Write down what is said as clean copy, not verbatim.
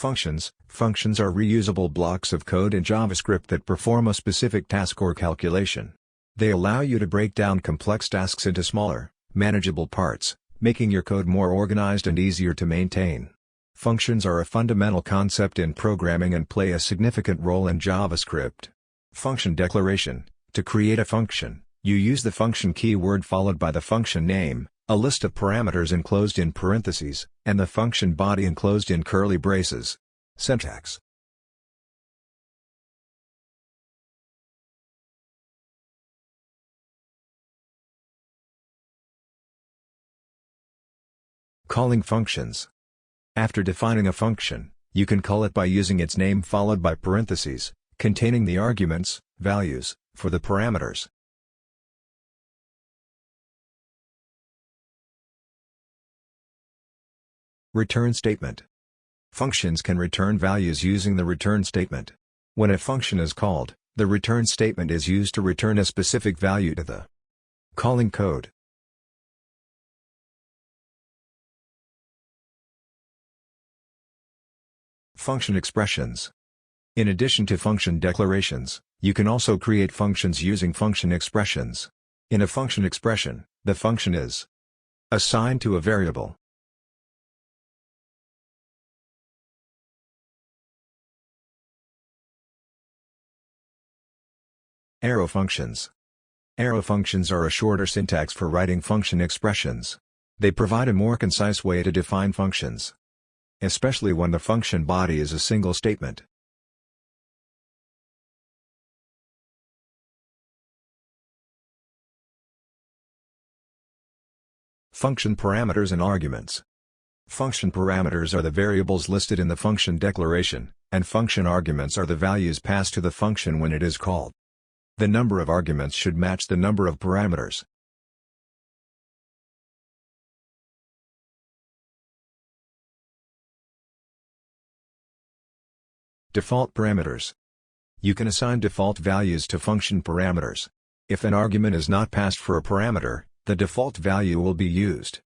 Functions are reusable blocks of code in JavaScript that perform a specific task or calculation. They allow you to break down complex tasks into smaller, manageable parts, making your code more organized and easier to maintain. Functions are a fundamental concept in programming and play a significant role in JavaScript. Function declaration: to create a function, you use the function keyword followed by the function name, a list of parameters enclosed in parentheses, and the function body enclosed in curly braces. Syntax: calling functions. After defining a function, you can call it by using its name followed by parentheses, containing the arguments, values, for the parameters. Return statement. Functions can return values using the return statement. When a function is called, the return statement is used to return a specific value to the calling code. Function expressions. In addition to function declarations, you can also create functions using function expressions. In a function expression, the function is assigned to a variable. Arrow functions. Arrow functions are a shorter syntax for writing function expressions. They provide a more concise way to define functions, especially when the function body is a single statement. Function parameters and arguments. Function parameters are the variables listed in the function declaration, and function arguments are the values passed to the function when it is called. The number of arguments should match the number of parameters. Default parameters. You can assign default values to function parameters. If an argument is not passed for a parameter, the default value will be used.